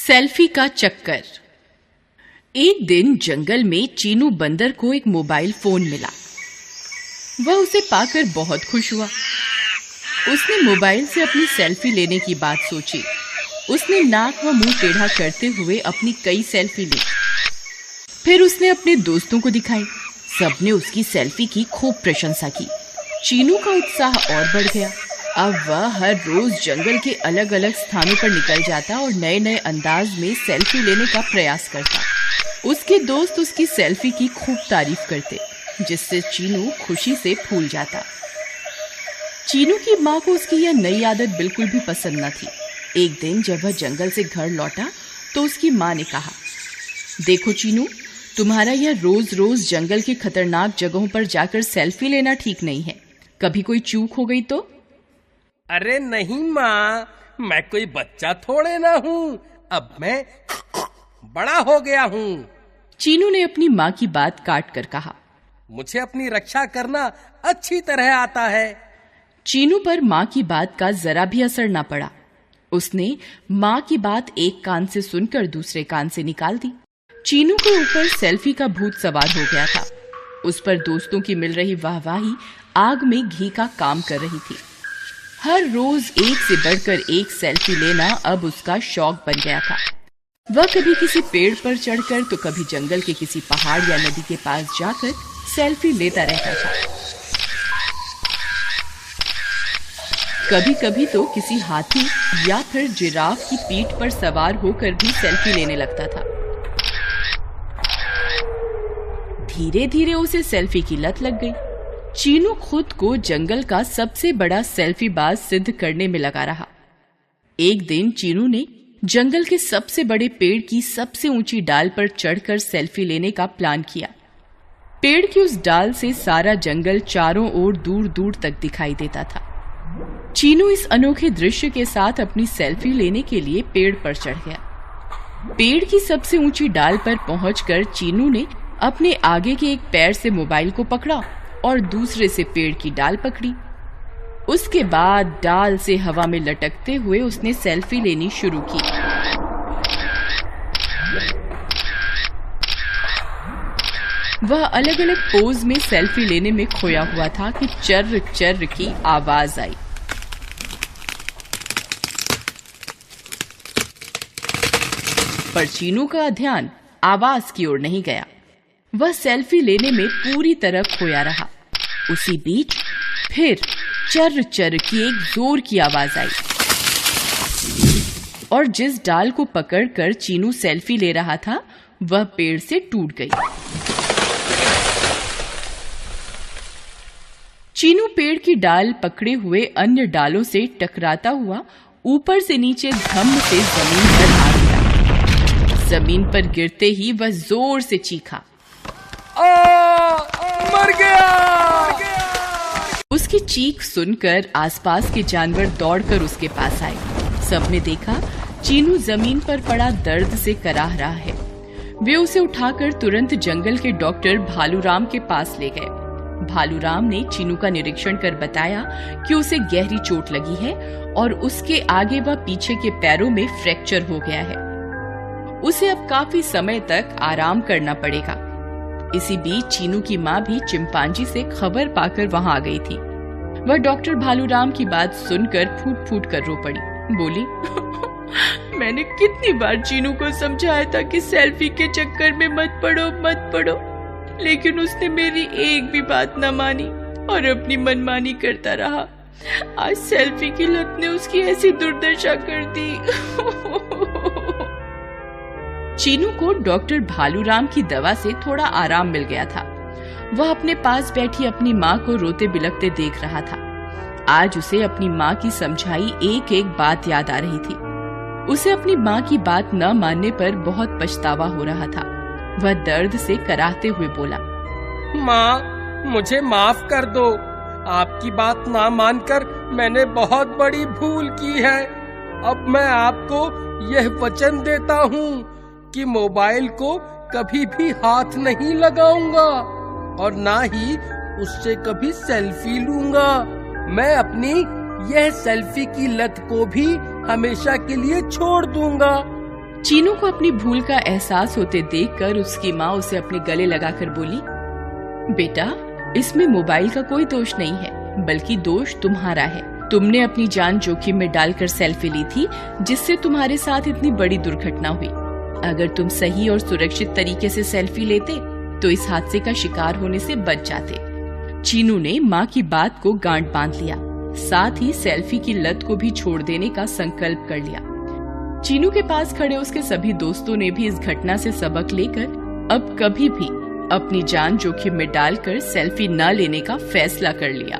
Selfie का चक्कर। एक दिन जंगल में चीनू बंदर को एक मोबाइल फोन मिला। वह उसे पाकर बहुत खुश हुआ। उसने मोबाइल से अपनी सेल्फी लेने की बात सोची। उसने नाक व मुंह टेढ़ा करते हुए अपनी कई सेल्फी ली। फिर उसने अपने दोस्तों को दिखाई। सबने उसकी सेल्फी की खूब प्रशंसा की। चीनू का उत्साह और बढ़ गया। अब वह हर रोज जंगल के अलग अलग स्थानों पर निकल जाता और नए नए अंदाज में सेल्फी लेने का प्रयास करता। उसके दोस्त उसकी सेल्फी की खूब तारीफ करते, जिससे चीनू खुशी से फूल जाता। चीनू की माँ को उसकी यह नई आदत बिल्कुल भी पसंद न थी। एक दिन जब वह जंगल से घर लौटा तो उसकी माँ ने कहा, देखो चीनू, तुम्हारा यह रोज रोज जंगल के खतरनाक जगहों पर जाकर सेल्फी लेना ठीक नहीं है। कभी कोई चूक हो गई तो? अरे नहीं माँ, मैं कोई बच्चा थोड़े ना हूँ। अब मैं बड़ा हो गया हूँ। चीनू ने अपनी माँ की बात काट कर कहा, मुझे अपनी रक्षा करना अच्छी तरह आता है। चीनू पर माँ की बात का जरा भी असर न पड़ा। उसने माँ की बात एक कान से सुनकर दूसरे कान से निकाल दी। चीनू के ऊपर सेल्फी का भूत सवार हो गया था। उस पर दोस्तों की मिल रही वाहवाही आग में घी का काम कर रही थी। हर रोज एक से बढ़कर एक सेल्फी लेना अब उसका शौक बन गया था। वह कभी किसी पेड़ पर चढ़कर तो कभी जंगल के किसी पहाड़ या नदी के पास जाकर सेल्फी लेता रहता था। कभी कभी तो किसी हाथी या फिर जिराफ की पीठ पर सवार होकर भी सेल्फी लेने लगता था। धीरे धीरे उसे सेल्फी की लत लग गई। चीनू खुद को जंगल का सबसे बड़ा सेल्फीबाज सिद्ध करने में लगा रहा। एक दिन चीनू ने जंगल के सबसे बड़े पेड़ की सबसे ऊंची डाल पर चढ़कर सेल्फी लेने का प्लान किया। पेड़ की उस डाल से सारा जंगल चारों ओर दूर दूर तक दिखाई देता था। चीनू इस अनोखे दृश्य के साथ अपनी सेल्फी लेने के लिए पेड़ पर चढ़ गया। पेड़ की सबसे ऊंची डाल पर पहुंचकर चीनू ने अपने आगे के एक पैर से मोबाइल को पकड़ा और दूसरे से पेड़ की डाल पकड़ी। उसके बाद डाल से हवा में लटकते हुए उसने सेल्फी लेनी शुरू की। वह अलग अलग पोज में सेल्फी लेने में खोया हुआ था कि चर्र चर्र की आवाज आई। पर चीनू का ध्यान आवाज की ओर नहीं गया। वह सेल्फी लेने में पूरी तरह खोया रहा। उसी बीच फिर चर्र चर्र की एक जोर की आवाज आई और जिस डाल को पकड़कर चीनू सेल्फी ले रहा था वह पेड़ से टूट गई। चीनू पेड़ की डाल पकड़े हुए अन्य डालों से टकराता हुआ ऊपर से नीचे धम्म से जमीन पर आ गिरा। जमीन पर गिरते ही वह जोर से चीखा, मर गया। उसकी चीख सुनकर आसपास के जानवर दौड़कर उसके पास आए। सबने देखा चीनू जमीन पर पड़ा दर्द से कराह रहा है। वे उसे उठाकर तुरंत जंगल के डॉक्टर भालूराम के पास ले गए। भालूराम ने चीनू का निरीक्षण कर बताया कि उसे गहरी चोट लगी है और उसके आगे व पीछे के पैरों में फ्रैक्चर हो गया है। उसे अब काफी समय तक आराम करना पड़ेगा। इसी बीच चीनू की माँ भी चिंपांजी से खबर पाकर वहां आ गई थी। वह डॉक्टर भालूराम की बात सुनकर फूट फूट कर रो पड़ी। बोली, मैंने कितनी बार चीनू को समझाया था कि सेल्फी के चक्कर में मत पड़ो, लेकिन उसने मेरी एक भी बात न मानी और अपनी मनमानी करता रहा। आज सेल्फी की लत ने उसकी ऐसी दुर्दशा कर दी। चीनू को डॉक्टर भालूराम की दवा से थोड़ा आराम मिल गया था। वह अपने पास बैठी अपनी माँ को रोते बिलखते देख रहा था। आज उसे अपनी माँ की समझाई एक एक बात याद आ रही थी। उसे अपनी माँ की बात न मानने पर बहुत पछतावा हो रहा था। वह दर्द से कराहते हुए बोला, माँ, मुझे माफ कर दो। आपकी बात ना मानकर मैंने बहुत बड़ी भूल की है। अब मैं आपको यह वचन देता हूँ कि मोबाइल को कभी भी हाथ नहीं लगाऊंगा और ना ही उससे कभी सेल्फी लूंगा। मैं अपनी यह सेल्फी की लत को भी हमेशा के लिए छोड़ दूंगा। चीनू को अपनी भूल का एहसास होते देखकर उसकी माँ उसे अपने गले लगाकर बोली, बेटा, इसमें मोबाइल का कोई दोष नहीं है, बल्कि दोष तुम्हारा है। तुमने अपनी जान जोखिम में डालकर सेल्फी ली थी, जिससे तुम्हारे साथ इतनी बड़ी दुर्घटना हुई। अगर तुम सही और सुरक्षित तरीके से सेल्फी लेते तो इस हादसे का शिकार होने से बच जाते। चीनू ने माँ की बात को गांठ बांध लिया, साथ ही सेल्फी की लत को भी छोड़ देने का संकल्प कर लिया। चीनू के पास खड़े उसके सभी दोस्तों ने भी इस घटना से सबक लेकर अब कभी भी अपनी जान जोखिम में डालकर सेल्फी न लेने का फैसला कर लिया।